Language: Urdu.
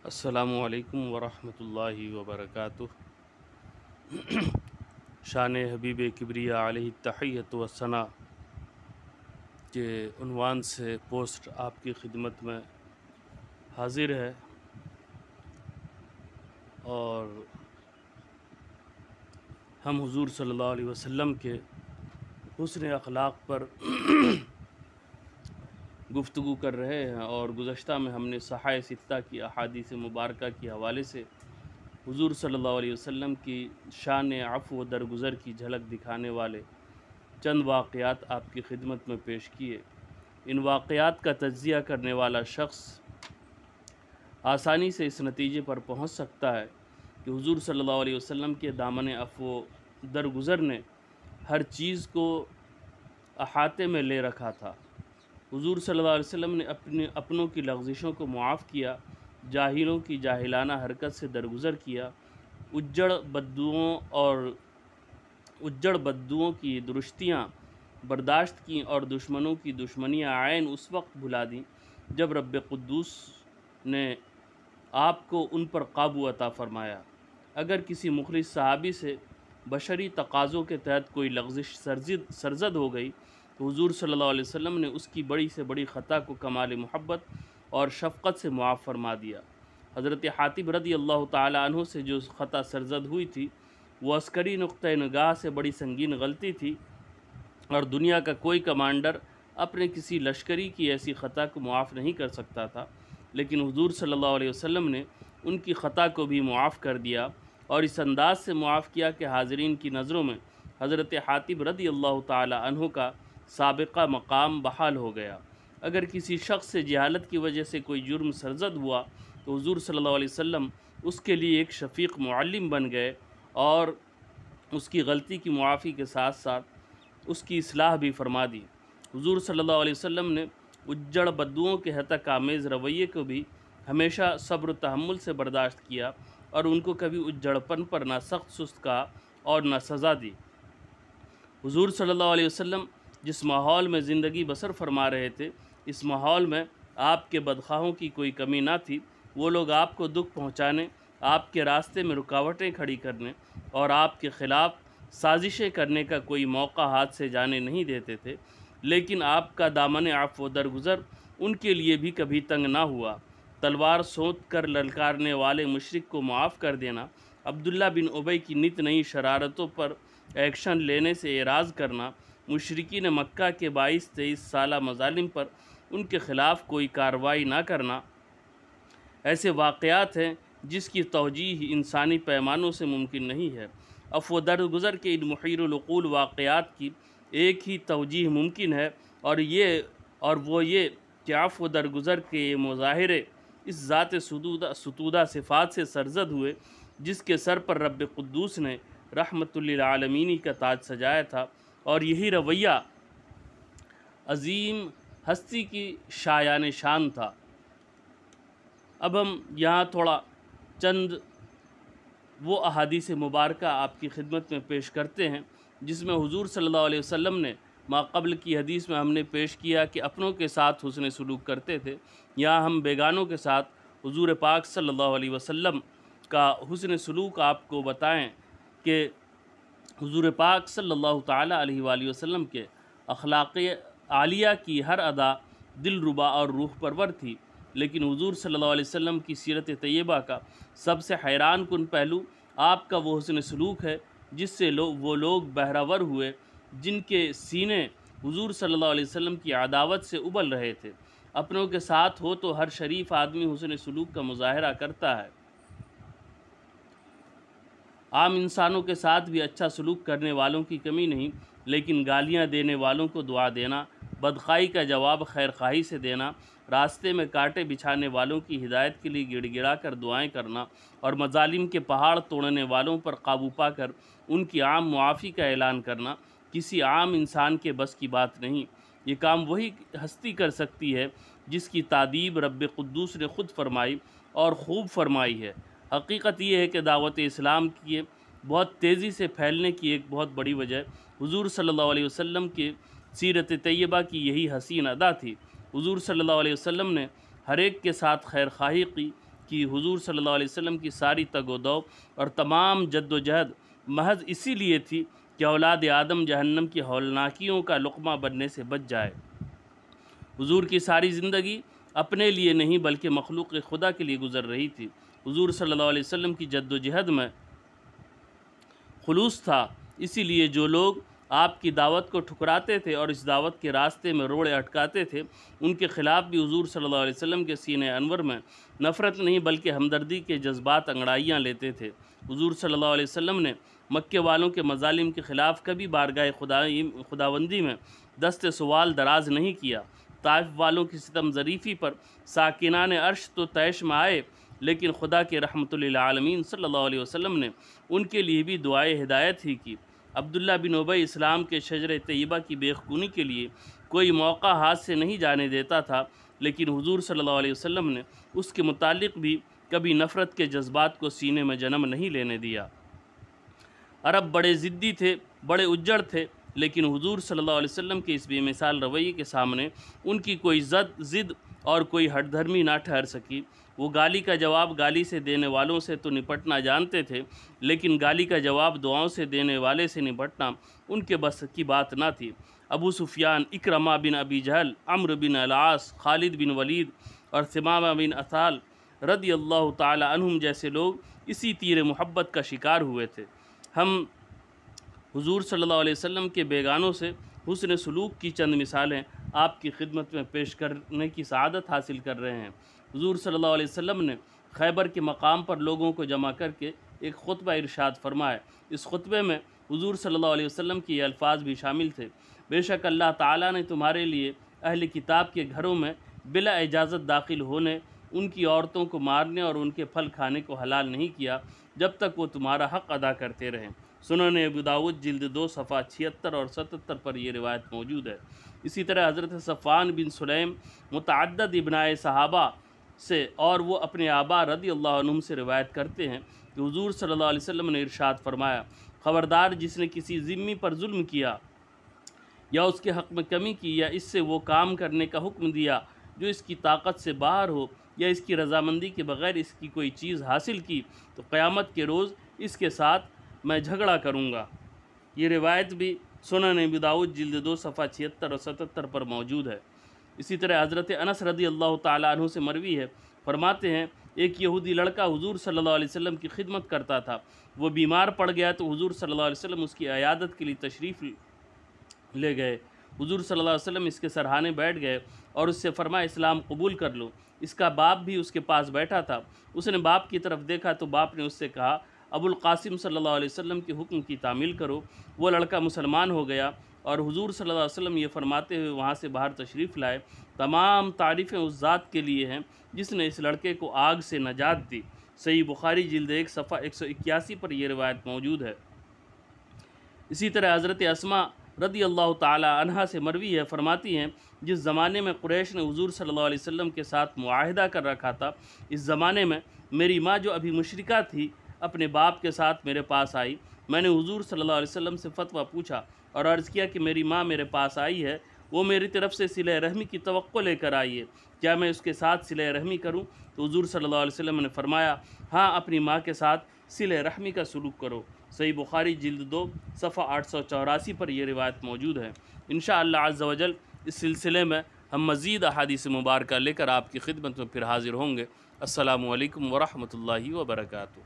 السلام علیکم ورحمۃ اللہ وبرکاتہ۔ شان حبیب کبریہ علیہ التحیۃ والثناء کے عنوان سے پوسٹ آپ کی خدمت میں حاضر ہے، اور ہم حضور صلی اللہ علیہ وسلم کے حسن اخلاق پر گفتگو کر رہے ہیں، اور گزشتہ میں ہم نے صحائح ستہ کی احادیث مبارکہ کے حوالے سے حضور صلی اللہ علیہ وسلم کی شان عفو و درگزر کی جھلک دکھانے والے چند واقعات آپ کی خدمت میں پیش کیے۔ ان واقعات کا تجزیہ کرنے والا شخص آسانی سے اس نتیجے پر پہنچ سکتا ہے کہ حضور صلی اللہ علیہ وسلم کے دامن عفو و درگزر نے ہر چیز کو احاطے میں لے رکھا تھا۔ حضور صلی اللہ علیہ وسلم نے اپنوں کی لغزشوں کو معاف کیا، جاہلوں کی جاہلانہ حرکت سے درگزر کیا، اجڑ بدوؤں کی درشتیاں برداشت کیں، اور دشمنوں کی دشمنیاں عین اس وقت بھلا دیں جب رب قدوس نے آپ کو ان پر قابو عطا فرمایا۔ اگر کسی مخلص صحابی سے بشری تقاضوں کے تحت کوئی لغزش سرزد ہو گئی تو حضور صلی اللہ علیہ وسلم نے اس کی بڑی سے بڑی خطا کو کمال محبت اور شفقت سے معاف فرما دیا۔ حضرت حاتب رضی اللہ تعالی عنہ سے جو خطا سرزد ہوئی تھی وہ عسکری نقطہ نگاہ سے بڑی سنگین غلطی تھی، اور دنیا کا کوئی کمانڈر اپنے کسی لشکری کی ایسی خطا کو معاف نہیں کر سکتا تھا، لیکن حضور صلی اللہ علیہ وسلم نے ان کی خطا کو بھی معاف کر دیا، اور اس انداز سے معاف کیا کہ حاضرین کی نظروں میں حضرت حاتب رضی اللہ تعالی عنہ کا سابقہ مقام بحال ہو گیا۔ اگر کسی شخص سے جہالت کی وجہ سے کوئی جرم سرزد ہوا تو حضور صلی اللہ علیہ وسلم اس کے لیے ایک شفیق معلم بن گئے، اور اس کی غلطی کی معافی کے ساتھ ساتھ اس کی اصلاح بھی فرما دی۔ حضور صلی اللہ علیہ وسلم نے اجڑ بدوؤں کے ہتک آمیز رویے کو بھی ہمیشہ صبر و تحمل سے برداشت کیا، اور ان کو کبھی اجڑپن پر نہ سخت سست کہا اور نہ سزا دی۔ حضور صلی اللہ علیہ وسلم جس ماحول میں زندگی بسر فرما رہے تھے، اس ماحول میں آپ کے بدخواہوں کی کوئی کمی نہ تھی۔ وہ لوگ آپ کو دکھ پہنچانے، آپ کے راستے میں رکاوٹیں کھڑی کرنے اور آپ کے خلاف سازشیں کرنے کا کوئی موقع ہاتھ سے جانے نہیں دیتے تھے، لیکن آپ کا دامن عفو و درگزر ان کے لیے بھی کبھی تنگ نہ ہوا۔ تلوار سونت کر للکارنے والے مشرک کو معاف کر دینا، عبداللہ بن ابی کی نت نئی شرارتوں پر ایکشن لینے سے اعراض کرنا، مشرکین مکہ کے 22-23 سالہ مظالم پر ان کے خلاف کوئی کارروائی نہ کرنا، ایسے واقعات ہیں جس کی توجیہ انسانی پیمانوں سے ممکن نہیں ہے۔ عفو و درگزر کے ان محیر العقول واقعات کی ایک ہی توجیہ ممکن ہے، اور وہ یہ کہ عفو و درگزر کے یہ مظاہرے اس ذات ستودہ صفات سے سرزد ہوئے جس کے سر پر رب قدوس نے رحمت للعالمین کا تاج سجایا تھا، اور یہی رویہ عظیم ہستی کی شایان شان تھا۔ اب ہم یہاں تھوڑا چند وہ احادیث مبارکہ آپ کی خدمت میں پیش کرتے ہیں جس میں حضور صلی اللہ علیہ وسلم نے ماقبل کی حدیث میں ہم نے پیش کیا کہ اپنوں کے ساتھ حسن سلوک کرتے تھے، یہاں ہم بیگانوں کے ساتھ حضور پاک صلی اللہ علیہ وسلم کا حسن سلوک آپ کو بتائیں کہ حضور پاک صلی اللہ تعالی علیہ وآلہ وسلم کے اخلاق عالیہ کی ہر ادا دل ربا اور روح پرور تھی، لیکن حضور صلی اللہ علیہ وسلم کی سیرت طیبہ کا سب سے حیران کن پہلو آپ کا وہ حسن سلوک ہے جس سے وہ لوگ بہرور ہوئے جن کے سینے حضور صلی اللہ علیہ وسلم کی عداوت سے ابل رہے تھے۔ اپنوں کے ساتھ ہو تو ہر شریف آدمی حسن سلوک کا مظاہرہ کرتا ہے، عام انسانوں کے ساتھ بھی اچھا سلوک کرنے والوں کی کمی نہیں، لیکن گالیاں دینے والوں کو دعا دینا، بدخواہی کا جواب خیر خواہی سے دینا، راستے میں کانٹے بچھانے والوں کی ہدایت کے لیے گڑ گڑا کر دعائیں کرنا، اور مظالم کے پہاڑ توڑنے والوں پر قابو پا کر ان کی عام معافی کا اعلان کرنا کسی عام انسان کے بس کی بات نہیں۔ یہ کام وہی ہستی کر سکتی ہے جس کی تعدیب رب قدوس نے خود فرمائی اور خوب فرمائی ہے۔ حقیقت یہ ہے کہ دعوت اسلام کی بہت تیزی سے پھیلنے کی ایک بہت بڑی وجہ حضور صلی اللہ علیہ وسلم کی سیرت طیبہ کی یہی حسین ادا تھی۔ حضور صلی اللہ علیہ وسلم نے ہر ایک کے ساتھ خیر خواہی کی کہ حضور صلی اللہ علیہ وسلم کی ساری تگ و دو اور تمام جد و جہد محض اسی لیے تھی کہ اولاد آدم جہنم کی ہولناکیوں کا لقمہ بننے سے بچ جائے۔ حضور کی ساری زندگی اپنے لیے نہیں بلکہ مخلوق خدا کے لیے گزر رہی تھی۔ حضور صلی اللہ علیہ وسلم کی جد و جہد میں خلوص تھا، اسی لیے جو لوگ آپ کی دعوت کو ٹھکراتے تھے اور اس دعوت کے راستے میں روڑے اٹکاتے تھے، ان کے خلاف بھی حضور صلی اللہ علیہ وسلم کے سینہ انور میں نفرت نہیں بلکہ ہمدردی کے جذبات انگڑائیاں لیتے تھے۔ حضور صلی اللہ علیہ وسلم نے مکے والوں کے مظالم کے خلاف کبھی بارگاہ خداوندی میں دست سوال دراز نہیں کیا۔ طائف والوں کی ستم ظریفی پر ساکنان عرش تو طیش میں آئے، لیکن خدا کے رحمت للعالمین صلی اللہ علیہ وسلم نے ان کے لیے بھی دعائے ہدایت ہی کی۔ عبداللہ بن ابی اسلام کے شجر طیبہ کی بے خونی کے لیے کوئی موقع ہاتھ سے نہیں جانے دیتا تھا، لیکن حضور صلی اللہ علیہ وسلم نے اس کے متعلق بھی کبھی نفرت کے جذبات کو سینے میں جنم نہیں لینے دیا۔ عرب بڑے ضدی تھے، بڑے اجڑ تھے، لیکن حضور صلی اللہ علیہ وسلم کے اس بے مثال رویے کے سامنے ان کی کوئی ضد اور کوئی ہٹ دھرمی نہ ٹھہر سکی۔ وہ گالی کا جواب گالی سے دینے والوں سے تو نپٹنا جانتے تھے، لیکن گالی کا جواب دعاؤں سے دینے والے سے نپٹنا ان کے بس کی بات نہ تھی۔ ابو سفیان، اکرمہ بن ابی جہل، عمرو بن العاص، خالد بن ولید اور ثمامہ بن اثال رضی اللہ تعالی عنہم جیسے لوگ اسی تیر محبت کا شکار ہوئے تھے۔ ہم حضور صلی اللہ علیہ وسلم کے بیگانوں سے حسن سلوک کی چند مثالیں آپ کی خدمت میں پیش کرنے کی سعادت حاصل کر رہے ہیں۔ حضور صلی اللہ علیہ وسلم نے خیبر کے مقام پر لوگوں کو جمع کر کے ایک خطبہ ارشاد فرمایا۔ اس خطبے میں حضور صلی اللہ علیہ وسلم کے یہ الفاظ بھی شامل تھے: بے شک اللہ تعالیٰ نے تمہارے لیے اہل کتاب کے گھروں میں بلا اجازت داخل ہونے، ان کی عورتوں کو مارنے اور ان کے پھل کھانے کو حلال نہیں کیا جب تک وہ تمہارا حق ادا کرتے رہیں۔ سنن ابو داؤد جلد 2 صفحہ 76 اور 77 پر یہ روایت موجود ہے۔ اسی طرح حضرت صفوان بن سلیم متعدد ابنائے صحابہ سے اور وہ اپنے آبا رضی اللہ عنہم سے روایت کرتے ہیں کہ حضور صلی اللہ علیہ وسلم نے ارشاد فرمایا: خبردار جس نے کسی ذمی پر ظلم کیا یا اس کے حق میں کمی کی یا اس سے وہ کام کرنے کا حکم دیا جو اس کی طاقت سے باہر ہو یا اس کی رضامندی کے بغیر اس کی کوئی چیز حاصل کی، تو قیامت کے روز اس کے ساتھ میں جھگڑا کروں گا۔ یہ روایت بھی سنن ابی داؤد جلد 2 صفحہ 76 اور 77 پر موجود ہے۔ اسی طرح حضرت انس رضی اللہ تعالیٰ عنہ سے مروی ہے، فرماتے ہیں ایک یہودی لڑکا حضور صلی اللہ علیہ وسلم کی خدمت کرتا تھا۔ وہ بیمار پڑ گیا تو حضور صلی اللہ علیہ وسلم اس کی عیادت کے لیے تشریف لے گئے۔ حضور صلی اللہ علیہ وسلم اس کے سرہانے بیٹھ گئے اور اس سے فرمایا: اسلام قبول کر لو۔ اس کا باپ بھی اس کے پاس بیٹھا تھا۔ اس نے باپ کی طرف دیکھا تو باپ نے اس سے کہا: ابو القاسم صلی اللہ علیہ وسلم کے حکم کی تعمیل کرو۔ وہ لڑکا مسلمان ہو گیا اور حضور صلی اللہ علیہ وسلم یہ فرماتے ہوئے وہاں سے باہر تشریف لائے: تمام تعریفیں اس ذات کے لیے ہیں جس نے اس لڑکے کو آگ سے نجات دی۔ صحیح بخاری جلد 1 صفحہ 181 پر یہ روایت موجود ہے۔ اسی طرح حضرت اسماء رضی اللہ تعالی عنہا سے مروی ہے، فرماتی ہیں جس زمانے میں قریش نے حضور صلی اللہ علیہ وسلم کے ساتھ معاہدہ کر رکھا تھا، اس زمانے میں میری ماں جو ابھی مشرکہ تھی اپنے باپ کے ساتھ میرے پاس آئی۔ میں نے حضور صلی اللہ علیہ وسلم سے فتویٰ پوچھا اور عرض کیا کہ میری ماں میرے پاس آئی ہے، وہ میری طرف سے صلہ رحمی کی توقع لے کر آئی ہے، کیا میں اس کے ساتھ صلہ رحمی کروں؟ تو حضور صلی اللہ علیہ وسلم نے فرمایا: ہاں، اپنی ماں کے ساتھ صلہ رحمی کا سلوک کرو۔ صحیح بخاری جلد 2 صفحہ 884 پر یہ روایت موجود ہے۔ انشاءاللہ عز و جل اس سلسلے میں ہم مزید احادیث مبارکہ لے کر آپ کی خدمت میں پھر حاضر ہوں گے۔ السلام علیکم ورحمۃ اللہ وبرکاتہ۔